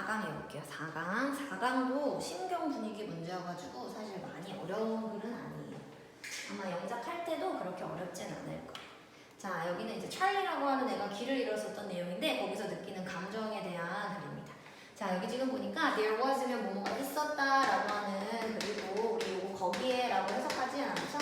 4강 해볼게요. 4강. 4강도 신경 분위기 문제여가지고 사실 많이 어려운 글은 아니에요. 아마 영작할 때도 그렇게 어렵진 않을 거예요. 자, 여기는 이제 찰리라고 하는 애가 길을 잃었었던 내용인데 거기서 느끼는 감정에 대한 글입니다. 자, 여기 지금 보니까 there was면 뭐뭐가 있었다라고 하는, 그리고 우리 요거 거기에라고 해석하지 않죠?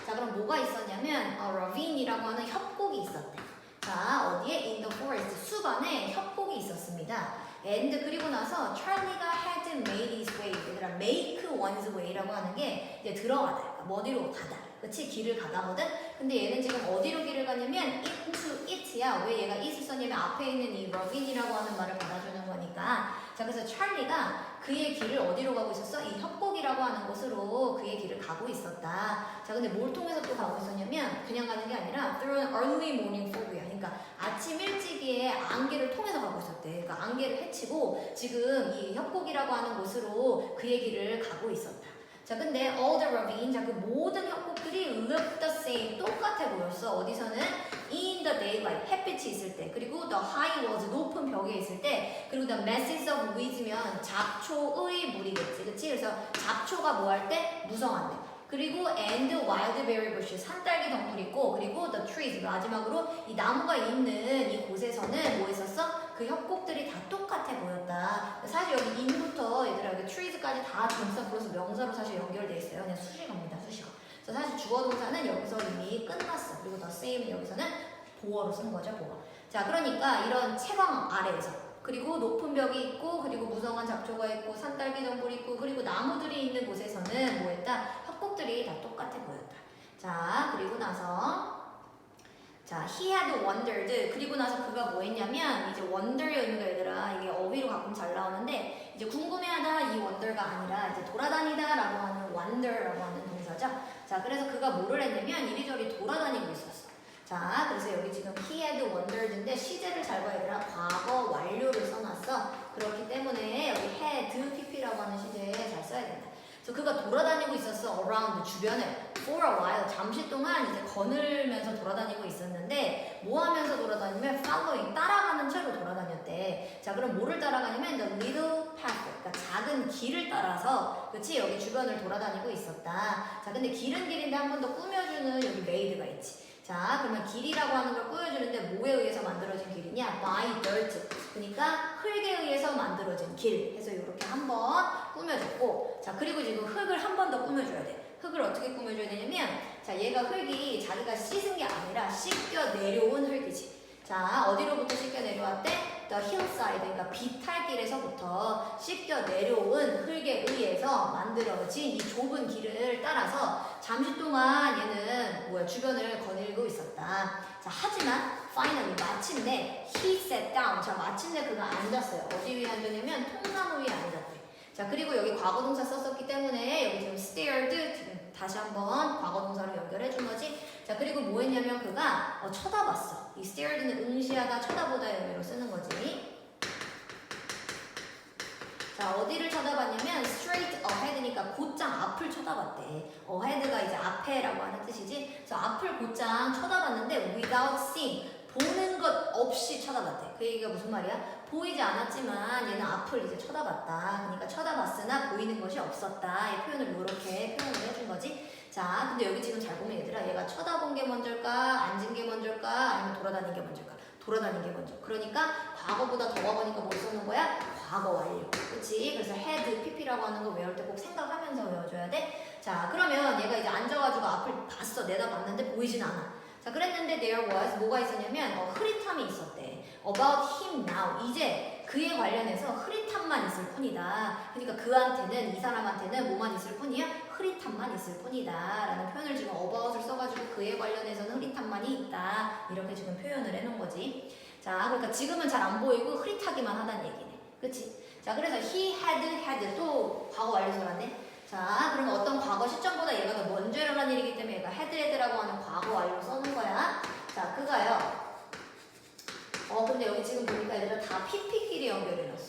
자, 그럼 뭐가 있었냐면 ravine이라고 하는 협곡이 있었대. 자, 어디에? in the forest, 숲안에 협곡이 있었습니다. and 그리고 나서 찰리가 had made his way, 얘들아 make one's way라고 하는 게 이제 들어가다, 그러니까 어디로 가다, 그치? 길을 가다거든. 근데 얘는 지금 어디로 길을 가냐면 into it야. 왜 얘가 it을 썼냐면 앞에 있는 이 ravine이라고 하는 말을 받아주는 거니까. 자, 그래서 찰리가 그의 길을 어디로 가고 있었어? 이 협곡이라고 하는 곳으로 그의 길을 가고 있었다. 자, 근데 뭘 통해서 또 가고 있었냐면 그냥 가는 게 아니라 through an early morning fog이야. 그러니까 아침 일찍이의 안개를 통해서 가고 있었대. 그러니까 안개를 헤치고 지금 이 협곡이라고 하는 곳으로 그의 길을 가고 있었다. 자, 근데 all the ravine, 자, 그 모든 협곡들이 look the same, 똑같아 보였어. 어디서는? in the daylight, 햇빛이 있을 때, 그리고 the high walls, 높은 벽에 있을 때, 그리고 the masses of weeds면 잡초의 무리겠지, 그치? 그래서 잡초가 뭐 할 때? 무성한데. 그리고 and wildberry bushes, 산딸기 덩굴 있고, 그리고 the trees, 마지막으로 이 나무가 있는 이 곳에서는 뭐 있었어? 그 협곡들이 다 똑같아 보였다. 사실 여기 in부터 얘들아 여기 trees까지 다 동사 플러스 명사로 사실 연결돼 있어요. 그냥 수식어입니다, 수식어. 그래서 사실 주어 동사는 여기서 이미 끝났어. 그리고 the same은 여기서는 보어로 쓰는 거죠, 보어. 자, 그러니까 이런 채광 아래에서, 그리고 높은 벽이 있고, 그리고 무성한 잡초가 있고, 산딸기 덩굴이 있고, 그리고 나무들이 있는 곳에서는 뭐 했다? 협곡들이 다 똑같아 보였다. 자, 그리고 나서 자, he had wondered. 그리고 나서 그가 뭐 했냐면, 이제 wonder의 의미가 얘들아, 이게 어휘로 가끔 잘 나오는데, 이제 궁금해하다 이 wonder가 아니라, 이제 돌아다니다 라고 하는 wander라고 하는 동사죠. 자, 그래서 그가 뭐를 했냐면, 이리저리 돌아다니고 있었어. 자, 그래서 여기 지금 he had wondered인데, 시제를 잘 봐, 얘들아. 과거 완료를 써놨어. 그렇기 때문에 여기 had, pp라고 하는 시제에 잘 써야 된다. 그래서 그가 돌아다니고 있었어. around, 주변을. for a while, 잠시 동안 이제 거닐면서 돌아다니고 있었는데 뭐 하면서 돌아다니면 following, 따라가는 채로 돌아다녔대. 자, 그럼 뭐를 따라가냐면 the little path, 그러니까 작은 길을 따라서, 그치? 여기 주변을 돌아다니고 있었다. 자, 근데 길은 길인데 한 번 더 꾸며주는 여기 made가 있지. 자, 그러면 길이라고 하는 걸 꾸며주는데 뭐에 의해서 만들어진 길이냐? by dirt. 그러니까 흙에 의해서 만들어진 길. 해서 이렇게 한번 꾸며줬고, 자, 그리고 지금 흙을 한 번 더 꾸며줘야 돼. 흙을 어떻게 꾸며줘야 되냐면, 자, 얘가 흙이 자기가 씻은 게 아니라 씻겨 내려온 흙이지. 자, 어디로부터 씻겨 내려왔대? The hillside, 그러니까 비탈길에서부터 씻겨 내려온 흙에 의해서 만들어진 이 좁은 길을 따라서 잠시 동안 얘는 뭐야, 주변을 거닐고 있었다. 자, 하지만 finally, 마침내 he sat down. 자, 마침내 그가 앉았어요. 어디 위에 앉았냐면 통나무 위에 앉았대. 자, 그리고 여기 과거동사 썼었기 때문에 여기 지금 stared, 지금 다시 한번 과거동사로 연결해 준 거지. 자, 그리고 뭐 했냐면 그가 쳐다봤어. 이 stared는 응시하다, 쳐다보다의 의미로 쓰는 거지. 자, 어디를 쳐다봤냐면 straight ahead니까 곧장 앞을 쳐다봤대. ahead가 이제 앞에라고 하는 뜻이지. 그래서 앞을 곧장 쳐다봤는데 without seeing, 보는 것 없이 쳐다봤대. 그 얘기가 무슨 말이야? 보이지 않았지만 얘는 앞을 이제 쳐다봤다. 그러니까 쳐다봤으나 보이는 것이 없었다. 이 표현을 이렇게 표현을 해준 거지. 자, 근데 여기 지금 잘 보면 얘들아, 얘가 쳐다본 게 먼저일까? 앉은 게 먼저일까? 아니면 돌아다닌 게 먼저일까? 돌아다닌 게 먼저. 그러니까 과거보다 더 가보니까 뭘 쓰는 거야? 과거 완료. 그치? 그래서 had, pp라고 하는 거 외울 때 꼭 생각하면서 외워줘야 돼. 자, 그러면 얘가 이제 앉아가지고 앞을 봤어. 내다봤는데 보이진 않아. 자, 그랬는데 there was, 뭐가 있었냐면 흐릿함이 있었대. about him now, 이제 그에 관련해서 흐릿함만 있을 뿐이다. 그러니까 그한테는, 이 사람한테는 뭐만 있을 뿐이야? 흐릿함만 있을 뿐이다 라는 표현을 지금 about을 써가지고 그에 관련해서는 흐릿함만이 있다, 이렇게 지금 표현을 해놓은 거지. 자, 그러니까 지금은 잘 안 보이고 흐릿하기만 하다는 얘기네. 그치? 자, 그래서 he had 또 과거 완료서 났네. 자, 그러면 어떤 과거 시점보다 얘가 더 먼저 일어난 일이기 때문에 얘가 had라고 하는 과거 완료 써놓은 거야. 자, 그가요. 근데 여기 지금 보니까 얘들아 다 pp끼리 연결해놨어.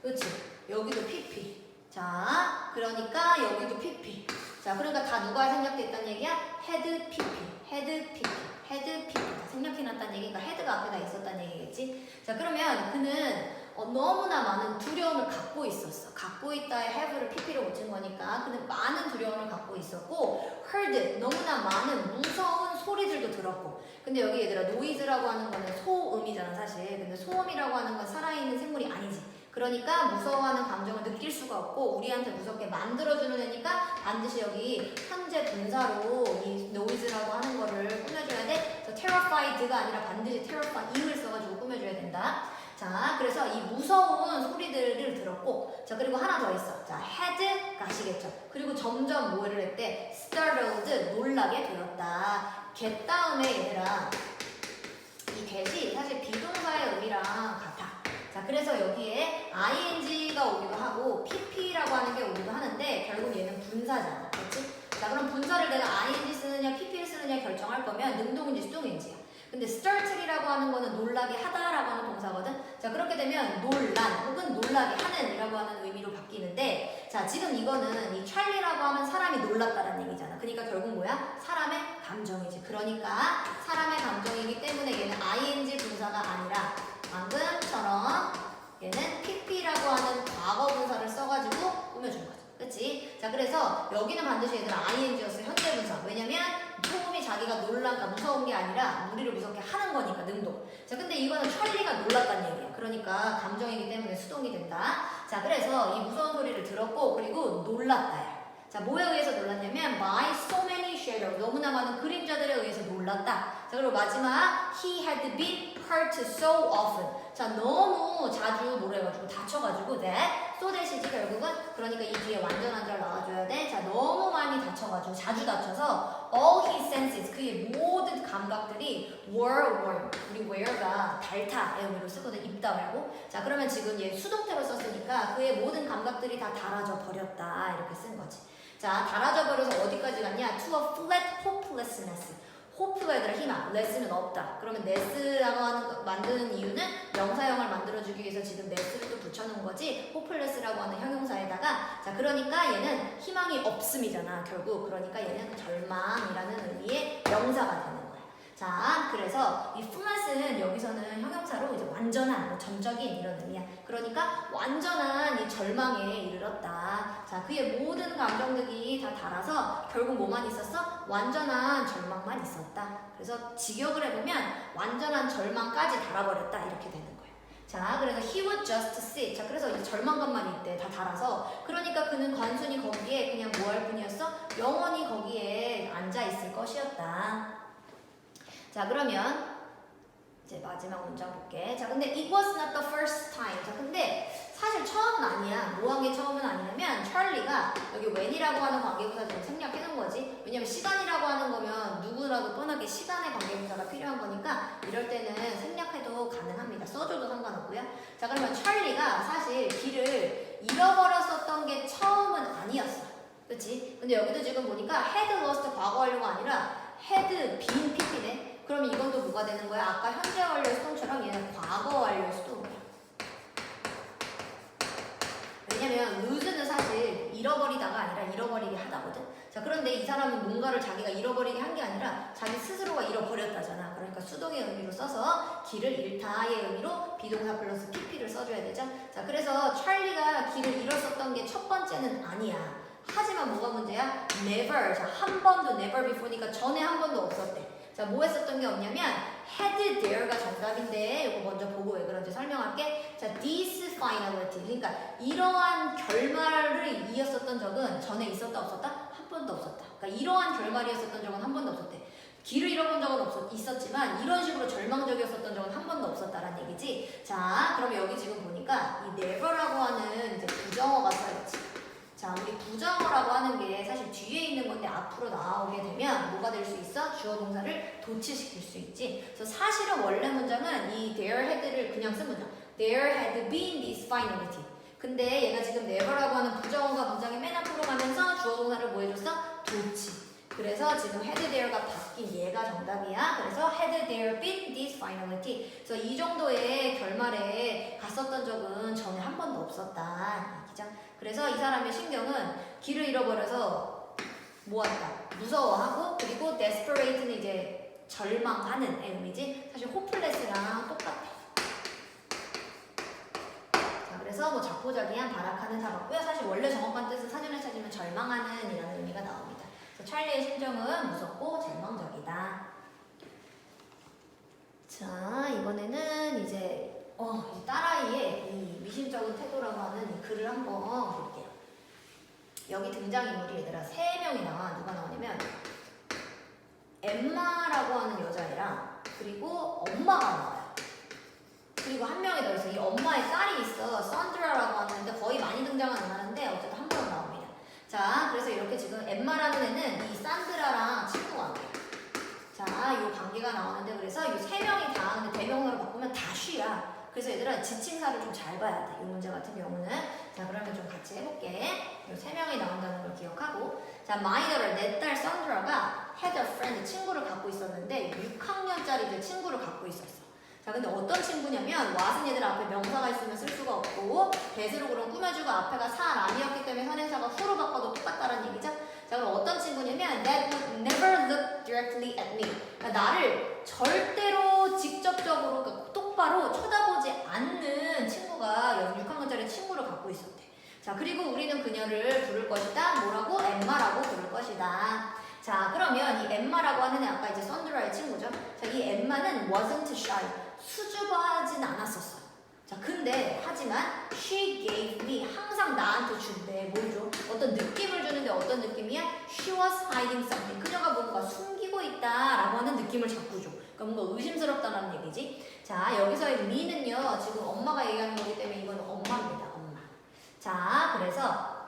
그치? 여기도 pp. 자, 그러니까 여기도 pp. 자, 그러니까 다 누가 생략됐다는 얘기야? had pp, had pp, had pp. 다 생략해놨다는 얘기가 헤드가 앞에다 있었다는 얘기겠지? 자, 그러면 그는 너무나 많은 두려움을 갖고 있었어. 갖고 있다의 have를 pp로 붙인 거니까 그는 많은 두려움을 갖고 있었고 heard 너무나 많은 무서운 소리들도 들었고 근데 여기 얘들아 noise라고 하는 거는 소음이잖아 사실. 근데 소음이라고 하는 건 살아있는 생물이 아니지. 그러니까 무서워하는 감정을 느낄 수가 없고 우리한테 무섭게 만들어주는 애니까 반드시 여기 현재 분사로 이 noise라고 하는 거를 꾸며줘야 돼. 그래서 terrified가 아니라 반드시 terrifying을 써가지고 꾸며줘야 된다. 자, 그래서 이 무서운 소리들을 들었고 자 그리고 하나 더 있어. 자, had가 아시겠죠? 그리고 점점 뭐를 했대? startled 놀라게 되었다. get 다음에 얘들아 이 get이 사실 비동사의 의미랑 같아. 자, 그래서 여기에 ing가 오기도 하고 pp라고 하는 게 오기도 하는데 결국 얘는 분사잖아. 그렇지? 자, 그럼 분사를 내가 ing 쓰느냐 pp를 쓰느냐 결정할 거면 능동인지 수동인지야. 근데 startle이라고 하는 거는 놀라게 하다라고 하는 동사거든. 자, 그렇게 되면 놀란 혹은 놀라게 하는 이라고 하는 의미로 바뀌는데 자, 지금 이거는 이 찰리라고 하면 사람이 놀랐다라는 얘기잖아. 그러니까 결국 뭐야? 사람의 감정이지. 그러니까 사람의 감정이기 때문에 얘는 ing 분사가 아니라 방금처럼 얘는 pp라고 하는 과거 분사를 써가지고 꾸며준 거지. 그치? 자, 그래서 여기는 반드시 얘들아 ing였어. 현재 분사. 왜냐면 소음이 자기가 놀란가 무서운 게 아니라 우리를 무섭게 하는 거니까 능동. 자, 근데 이거는 찰리가 놀랐다는 얘기야. 그러니까 감정이기 때문에 수동이 된다. 자, 그래서 이 무서운 소리를 들었고 그리고 놀랐다야. 자, 뭐에 의해서 놀랐냐면 by so many shadows 너무나 많은 그림자들에 의해서 놀랐다. 자, 그리고 마지막 he had been hurt so often. 자, 너무 자주 뭐라 해가지고 다쳐가지고 that so that이지 결국은. 그러니까 이 뒤에 완전한 절 나와줘야 돼. 자, 너무 많이 다쳐가지고 자주 다쳐서 all his senses 그의 모든 감각들이 were warm. 우리 were가 닳다의 의미로 쓰거든. 입다 말고. 자, 그러면 지금 얘 수동태로 썼으니까 그의 모든 감각들이 다 닳아져 버렸다 이렇게 쓴 거지. 자, 닳아져 버려서 어디까지 갔냐? to a flat hopelessness. hope가 얘들아 희망, less는 없다. 그러면 ness라고 하는 거 만드는 이유는 명사형을 만들어주기 위해서 지금 ness를 또 붙여놓은 거지. hopeless라고 하는 형용사에다가 자, 그러니까 얘는 희망이 없음이잖아 결국. 그러니까 얘는 절망이라는 의미의 명사가 되는 거야. 자, 그래서 이 flat은 여기서는 형용사로 이제 완전한, 뭐 전적인 이런 의미야. 그러니까 완전한 이 절망에 이르렀다. 자, 그의 모든 감정들이 다 닳아서 결국 뭐만 있었어? 완전한 절망만 있었다. 그래서 직역을 해보면 완전한 절망까지 닳아버렸다 이렇게 되는 거야. 자, 그래서 he would just sit. 자, 그래서 이제 절망감만 있대. 다 닳아서. 그러니까 그는 단순히 거기에 그냥 뭐 할 뿐이었어? 영원히 거기에 앉아 있을 것이었다. 자, 그러면 이제 마지막 문장 볼게. 자, 근데 it was not the first time. 자, 근데 사실 처음은 아니야. 뭐 한 게 처음은 아니냐면 찰리가 여기 when이라고 하는 관계부사 좀 생략해 놓은 거지. 왜냐면 시간이라고 하는 거면 누구라도 뻔하게 시간의 관계부사가 필요한 거니까 이럴 때는 생략해도 가능합니다. 써줘도 상관없고요. 자, 그러면 찰리가 사실 길을 잃어버렸었던 게 처음은 아니었어. 그치? 근데 여기도 지금 보니까 had lost 과거 완료가 아니라 had been pp네. 그럼 이건 또 뭐가 되는 거야? 아까 현재 완료의 수동처럼 얘는 과거 완료의 수동이야. 왜냐면 lose는 사실 잃어버리다가 아니라 잃어버리게 하다거든. 자, 그런데 이 사람은 뭔가를 자기가 잃어버리게 한 게 아니라 자기 스스로가 잃어버렸다잖아. 그러니까 수동의 의미로 써서 길을 잃다의 의미로 비동사 플러스 pp를 써줘야 되죠. 자, 그래서 찰리가 길을 잃었었던 게 첫 번째는 아니야. 하지만 뭐가 문제야? never. 자, 한 번도 never before니까 전에 한 번도 없었대. 자, 뭐 했었던 게 없냐면 had there가 정답인데 이거 먼저 보고 왜 그런지 설명할게. 자, this finality. 그러니까 이러한 결말을 이었었던 적은 전에 있었다 없었다? 한 번도 없었다. 그러니까 이러한 결말이었었던 적은 한 번도 없었대. 길을 잃어본 적은 있었지만 이런 식으로 절망적이었었던 적은 한 번도 없었다라는 얘기지. 자, 그럼 여기 지금 보니까 이 never라고 하는 이제 부정어가 써있지. 자, 우리 부정어라고 하는 게 사실 뒤에 있는 건데 앞으로 나오게 되면 뭐가 될 수 있어? 주어 동사를 도치시킬 수 있지. 그래서 사실은 원래 문장은 이 there had를 그냥 쓴 문장. There had been this finality. 근데 얘가 지금 never라고 하는 부정어가 문장의 맨 앞으로 가면서 주어 동사를 뭐 해줬어? 도치. 그래서 지금 had there가 바뀐 얘가 정답이야. 그래서 had there been this finality. 그래서 이 정도의 결말에 갔었던 적은 전에 한 번도 없었다. 그래서 이 사람의 신경은 길을 잃어버려서 뭐한다? 무서워하고 그리고 desperate는 이제 절망하는 의미지. 사실 hopeless랑 똑같아. 부자기한 발악하는 다 맞고요. 사실 원래 정확한 뜻은 사전에 찾으면 절망하는 이라는 의미가 나옵니다. 그래서 찰리의 심정은 무섭고 절망적이다. 자, 이번에는 이제 딸아이의 이 미심쩍은 태도라고 하는 이 글을 한번 볼게요. 여기 등장인물이 얘들아 3명이 나와. 누가 나오냐면 엠마라고 하는 여자애랑 그리고 엄마가 나와요. 그리고 한 명이 더 있어. 이 엄마의 딸이 있어. 산드라라고 하는데 거의 많이 등장은 안 하는데 어쨌든 한 번 나옵니다. 자, 그래서 이렇게 지금 엠마라는 애는 이 산드라랑 친구가 돼요. 자, 이 관계가 나오는데 그래서 이 3명이 다 하는데 대명사로 바꾸면 다 쉬야. 그래서 얘들아 지칭사를 좀 잘 봐야 돼. 이 문제 같은 경우는. 자, 그러면 좀 같이 해볼게. 이 3명이 나온다는 걸 기억하고. 자, my daughter, 내 딸 산드라가 had a friend, 친구를 갖고 있었는데 6학년짜리 친구를 갖고 있었어. 자, 근데 어떤 친구냐면 what은 얘들 앞에 명사가 있으면 쓸 수가 없고 대수로 그럼 꾸며주고 앞에가 사람이었기 때문에 선행사가 후로 바꿔도 똑같다는 얘기죠. 자, 그럼 어떤 친구냐면 that would never look directly at me. 그러니까 나를 절대로 직접적으로 그러니까 똑바로 쳐다보지 않는 친구가 6학년짜리 친구를 갖고 있었대. 자, 그리고 우리는 그녀를 부를 것이다. 뭐라고? 엠마라고 부를 것이다. 자, 그러면 이 엠마라고 하는 애 아까 이제 선드라의 친구죠. 자, 이 엠마는 wasn't shy. 수줍어하진 않았었어. 자, 근데 하지만 she gave me, 항상 나한테 준대. 뭘 줘? 어떤 느낌을 주는데 어떤 느낌이야? She was hiding something. 그녀가 뭔가 숨기고 있다라고 하는 느낌을 자꾸 줘. 그러니까 뭔가 의심스럽다는 얘기지. 자, 여기서의 me는요, 지금 엄마가 얘기하는 거기 때문에 이건 엄마입니다. 엄마. 자, 그래서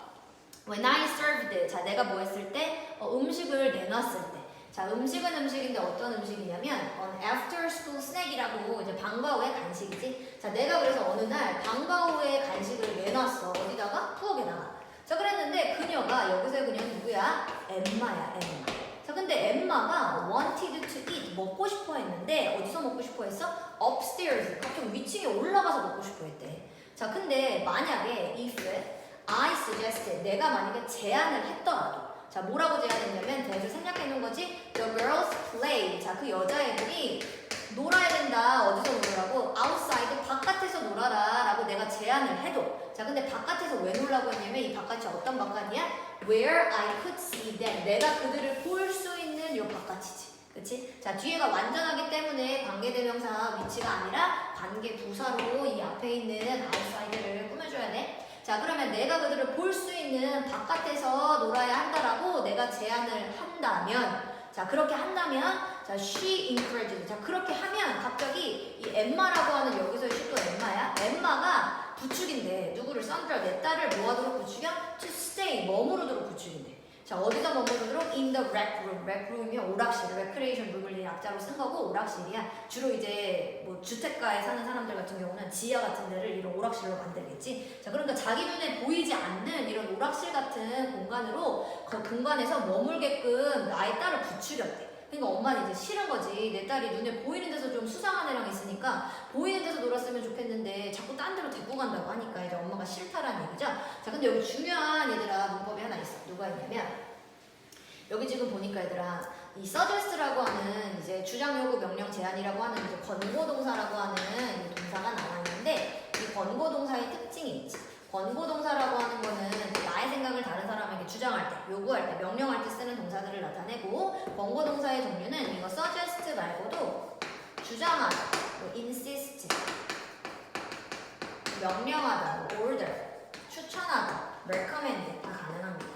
when I served, 자, 내가 뭐 했을 때? 음식을 내놨을 때. 자, 음식은 음식인데 어떤 음식이냐면 after school snack이라고 이제 방과 후의 간식이지. 자, 내가 그래서 어느 날 방과 후에 간식을 내놨어. 어디다가? 부엌에다가. 자, 그랬는데 그녀가 여기서의 그녀는 누구야? 엠마야, 엠마. 자, 근데 엠마가 wanted to eat, 먹고 싶어 했는데 어디서 먹고 싶어 했어? upstairs, 각종 위층에 올라가서 먹고 싶어 했대. 자, 근데 만약에 if I suggested, 내가 만약에 제안을 했더라도, 자, 뭐라고 제안했냐면 대해서 생략해 놓은 거지. The girls play. 자, 그 여자애들이 놀아야 된다. 어디서 놀라고? outside, 바깥에서 놀아라 라고 내가 제안을 해도, 자, 근데 바깥에서 왜 놀라고 했냐면 이 바깥이 어떤 바깥이야? Where I could see them. 내가 그들을 볼 수 있는 요 바깥이지. 그치? 자, 뒤에가 완전하기 때문에 관계대명사 위치가 아니라 관계부사로 이 앞에 있는 outside를 꾸며줘야 돼. 자, 그러면 내가 그들을 볼 수 있는 바깥에서 놀아야 한다라고 내가 제안을 한다면, 자, 그렇게 한다면, 자, she encouraged. 자, 그렇게 하면 갑자기 이 엠마라고 하는 여기서의 she도 엠마야. 엠마가 부축인데 누구를 산드라 내 딸을 뭐 하도록 부축이야? to stay, 머무르도록 부축인데. 자, 어디서 머무르도록? in the rec room. rec room이 오락실, recreation room을 약자로 쓴 거고 오락실이야. 주로 이제 뭐 주택가에 사는 사람들 같은 경우는 지하 같은 데를 이런 오락실로 만들겠지. 자, 그러니까 자기 눈에 보이지 않는 이런 오락실 같은 공간으로 그 공간에서 머물게끔 나의 딸을 부추겼대. 그러니까 엄마는 이제 싫은 거지. 내 딸이 눈에 보이는 데서 좀 수상한 애랑 있으니까 보이는 데서 놀았으면 좋겠는데 자꾸 딴 데로 데리고 간다고 하니까 이제 엄마가 싫다라는 얘기죠. 자, 근데 여기 중요한 얘들아 문법이 하나 있어. 누가 있냐면 여기 지금 보니까 얘들아 이 suggest라고 하는 이제 주장, 요구, 명령, 제안이라고 하는 이제 권고동사라고 하는 이 동사가 나와 있는데 이 권고동사의 특징이 있지. 권고동사라고 하는 거는 나의 생각을 다른 사람에게 주장할 때, 요구할 때, 명령할 때 쓰는 동사들을 나타내고 권고동사의 종류는 이거 suggest 말고도 주장하다, 뭐 insist, 명령하다, 뭐 order, 추천하다, recommend 다 가능합니다.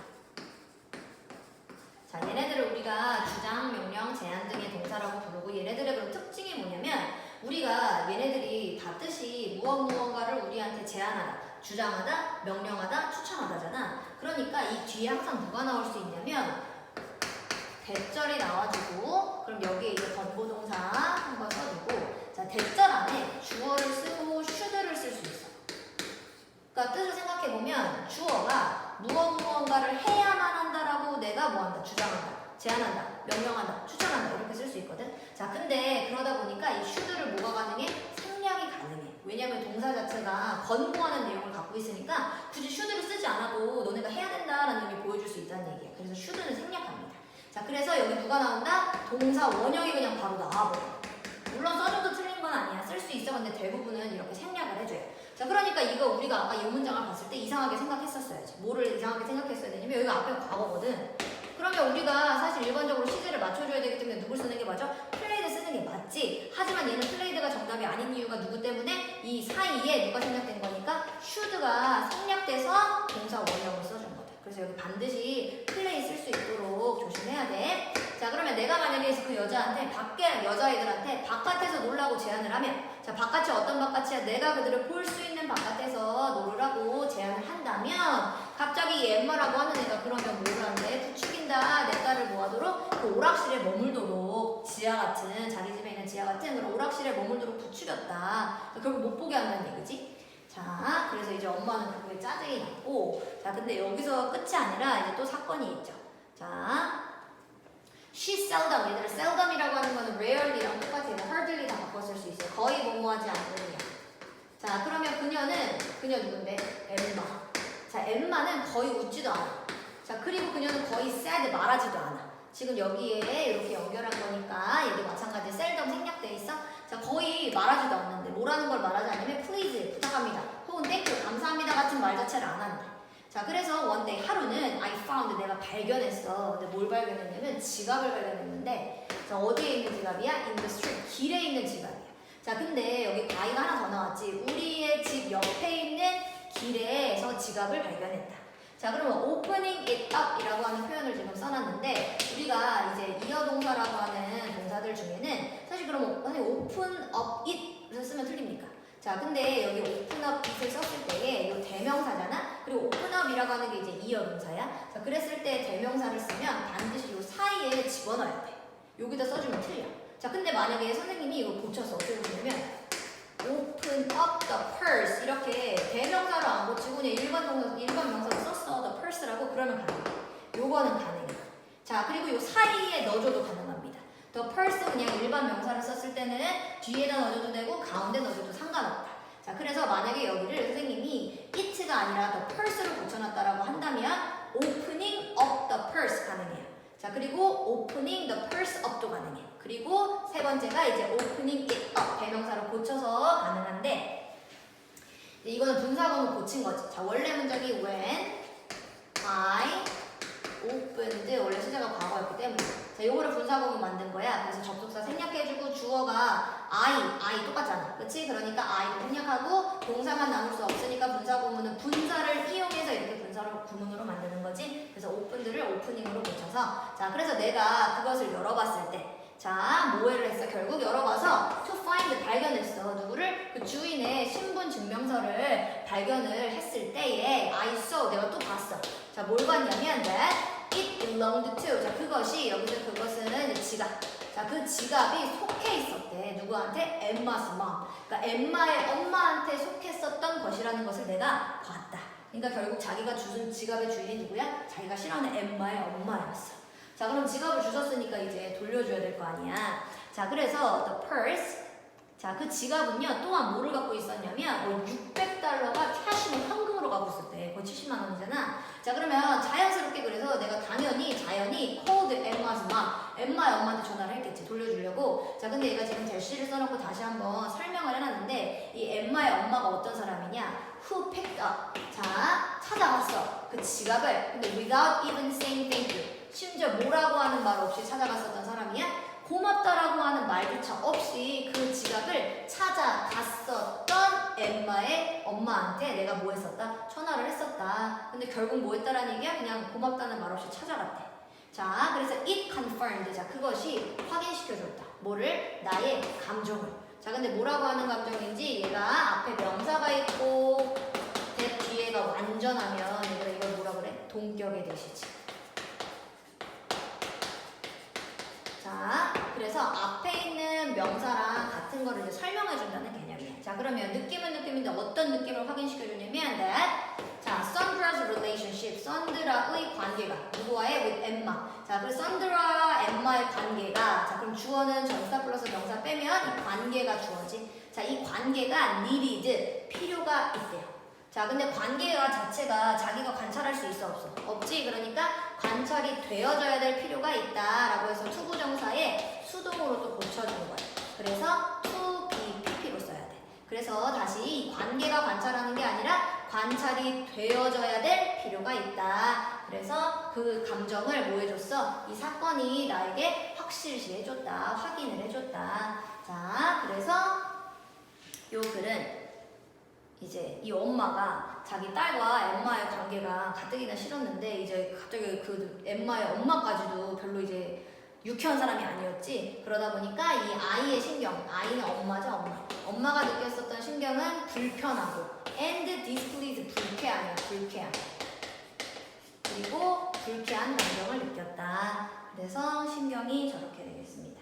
자, 얘네들을 우리가 주장, 명령, 제안 등의 동사라고 부르고 얘네들의 그런 특징이 뭐냐면 우리가 얘네들이 다 뜻이 무언가를 우리한테 제안하다, 주장하다, 명령하다, 추천하다잖아. 그러니까 이 뒤에 항상 누가 나올 수 있냐면 대절이 나와주고 그럼 여기에 이제 권고동사 한번 써주고 자, 대절 안에 주어를 쓰고 should를 쓸 수 있어. 그러니까 뜻을 생각해보면 주어가 무언가를 해야만 한다라고 내가 뭐한다? 주장한다, 제안한다, 명령한다, 추천한다 이렇게 쓸 수 있거든. 자, 근데 그러다 보니까 이 should를 뭐가 가능해? 생략이 가능해. 왜냐면 동사 자체가 권고하는 내용을 갖고 있으니까 굳이 should를 쓰지 않아도 너네가 해야 된다라는 의미 보여줄 수 있다는 얘기야. 그래서 should는 생략합니다. 자, 그래서 여기 누가 나온다? 동사 원형이 그냥 바로 나와버려. 물론 써줘도 틀린 건 아니야. 쓸 수 있어. 근데 대부분은 이렇게 생략을 해줘요. 자, 그러니까 이거 우리가 아까 이 문장을 봤을 때 이상하게 생각했었어야지. 뭐를 이상하게 생각했어야 되냐면 여기가 앞에 과거거든. 그러면 우리가 사실 일반적으로 시제를 맞춰줘야 되기 때문에 누굴 쓰는 게 맞아? 플레이드 쓰는 게 맞지. 하지만 얘는 플레이드가 정답이 아닌 이유가 누구 때문에? 이 사이에 누가 생략된 거니까 should가 생략돼서 동사 원형을 써준 거다. 그래서 여기 반드시 플레이 쓸 수 있도록 조심해야 돼. 자, 그러면 내가 만약에 그 여자한테 여자애들한테 바깥에서 놀라고 제안을 하면, 자, 바깥이 어떤 바깥이야? 내가 그들을 볼 수 있는 바깥에서 놀으라고 제안을 한다면 갑자기 이 엠마라고 하는 애가 그러면 뭐를 한대? 부추긴다. 내 딸을 뭐하도록? 그 오락실에 머물도록 지하 같은, 자기 집에 있는 지하 같은 그런 오락실에 머물도록 부추겼다. 결국 못 보게 한다는 얘기지. 자, 그래서 이제 엄마는 그거에 짜증이 났고, 자, 근데 여기서 끝이 아니라 이제 또 사건이 있죠. 자, she seldom, 얘들아 seldom이라고 하는 거는 rarely랑 똑같아요. hardly 다 바꿨을 수 있어요. 거의 뭐뭐하지 않느냐. 자, 그러면 그녀 누군데? 엠마. 자, 엠마는 거의 웃지도 않아. 자, 그리고 그녀는 거의 sad 말하지도 않아. 지금 여기에 이렇게 연결한 거니까 얘도 마찬가지 seldom 생략돼 있어. 자, 거의 말하지도 않는데 뭐라는 걸 말하지 않으면 please 부탁합니다. 혹은 thank you 감사합니다 같은 말 자체를 안 한대. 자, 그래서 one day 하루는 I found 내가 발견했어. 근데 뭘 발견했냐면 지갑을 발견했는데, 자, 어디에 있는 지갑이야? In the street 길에 있는 지갑이야. 자, 근데 여기 바이가 하나 더 나왔지. 우리의 집 옆에 있는 길에서 지갑을 발견했다. 자, 그러면 opening it up 이라고 하는 표현을 지금 써놨는데, 우리가 이제 이어동사라고 하는 동사들 중에는 사실 그럼 open up it을 쓰면 틀립니까? 자, 근데 여기 open up it을 썼을 때에 이 대명사잖아? 그리고 open up이라고 하는 게 이제 이어동사야. 자, 그랬을 때 대명사를 쓰면 반드시 이 사이에 집어넣어야 돼. 여기다 써주면 틀려. 자, 근데 만약에 선생님이 이거 고쳐서 어떻게 보냐면 open up the purse 이렇게 대명사로 안 고치고 그냥 일반 명사로 썼어. the purse라고 그러면 가능해. 요거는 가능해. 자, 그리고 요 사이에 넣어줘도 가능합니다. the purse 그냥 일반 명사를 썼을 때는 뒤에다 넣어줘도 되고 가운데 넣어줘도 상관없다. 자, 그래서 만약에 여기를 선생님이 it가 아니라 the purse로 고쳐놨다라고 한다면 opening up the purse 가능해요. 자, 그리고 opening the purse up도 가능해. 그리고 세 번째가 이제 opening it up 대명사로 고쳐서 가능한데, 이거는 분사구문 고친 거지. 자, 원래 문장이 when I opened 원래 시제가 과거였기 때문에, 자, 요거를 분사구문 만든 거야. 그래서 접속사 생략해주고 주어가 I 똑같잖아. 그치? 그러니까 I도 생략하고 동사만 남을 수 없으니까 분사구문은 분사를 이용해서 이렇게 분사로 구문으로 만드는 거지. 그래서 opened를 opening으로 고쳐서, 자, 그래서 내가 그것을 열어봤을 때, 자, 뭐를 했어? 결국 열어봐서 to find 발견했어. 누구를? 그 주인의 신분 증명서를 발견을 했을 때에 I saw 내가 또 봤어. 자, 뭘 봤냐면 that it belonged to. 자, 그것이 여기서 그것은 지갑. 자, 그 지갑이 속해 있었대. 누구한테? Emma's mom. 그러니까 엠마의 엄마한테 속했었던 것이라는 것을 내가 봤다. 그러니까 결국 자기가 주신 지갑의 주인이 누구야? 자기가 싫어하는 엠마의 엄마였어. 자, 그럼 지갑을 주셨으니까 이제 돌려줘야 될 거 아니야. 자, 그래서 the purse. 자, 그 지갑은요 또한 뭐를 갖고 있었냐면 600달러가 캐시는 현금으로 갖고 있었대. 거의 70만 원이잖아. 자, 그러면 자연스럽게 그래서 내가 자연히 called Emma's mom. 엠마의 엄마한테 전화를 했겠지. 돌려주려고. 자, 근데 얘가 지금 대시를 써놓고 다시 한번 설명을 해놨는데, 이 엠마의 엄마가 어떤 사람이냐? Who picked up. 자, 찾아갔어. 그 지갑을. 근데 without even saying thank you. 심지어 뭐라고 하는 말 없이 찾아갔었던 사람이야? 고맙다라고 하는 말조차 없이 그 지갑을 찾아갔었던 엠마의 엄마한테 내가 뭐 했었다? 전화를 했었다. 근데 결국 뭐 했다라는 얘기야? 그냥 고맙다는 말 없이 찾아갔대. 자, 그래서 it confirmed. 자, 그것이 확인시켜줬다. 뭐를? 나의 감정을. 자, 근데 뭐라고 하는 감정인지 얘가 앞에 명사가 있고 that 뒤에가 완전하면 얘가 이걸 뭐라 그래? 동격의 대시지. 자, 그래서 앞에 있는 명사랑 같은 거를 이제 설명해준다는 개념이에요. 자, 그러면 느낌은 느낌인데 어떤 느낌을 확인시켜주냐면 that, 자, Sandra's relationship, 산드라의 관계가 누구와의? with Emma. 자, 그래서 산드라와 엠마의 관계가, 자, 그럼 주어는 전사 플러스 명사 빼면 이 관계가 주어지. 자, 이 관계가 needed, 필요가 있대요. 자, 근데 관계가 자체가 자기가 관찰할 수 있어 없어? 없지. 그러니까 관찰이 되어져야 될 필요가 있다라고 해서 투부정사에 수동으로 또 고쳐주는 거야. 그래서 to be pp로 써야 돼. 그래서 그래서 다시 이 관계가 관찰하는 게 아니라 관찰이 되어져야 될 필요가 있다. 그래서 그 감정을 뭐 해줬어? 이 사건이 나에게 확실시 해줬다. 확인을 해줬다. 자, 그래서 요 글은 이제 이 엄마가 자기 딸과 엠마의 관계가 가뜩이나 싫었는데 이제 갑자기 그 엠마의 엄마까지도 별로 이제 유쾌한 사람이 아니었지. 그러다 보니까 이 아이의 신경, 아이는 엄마죠, 엄마. 엄마가 느꼈었던 신경은 불편하고 and displeased, 불쾌함이야, 불쾌함. 그리고 불쾌한 감정을 느꼈다. 그래서 신경이 저렇게 되겠습니다.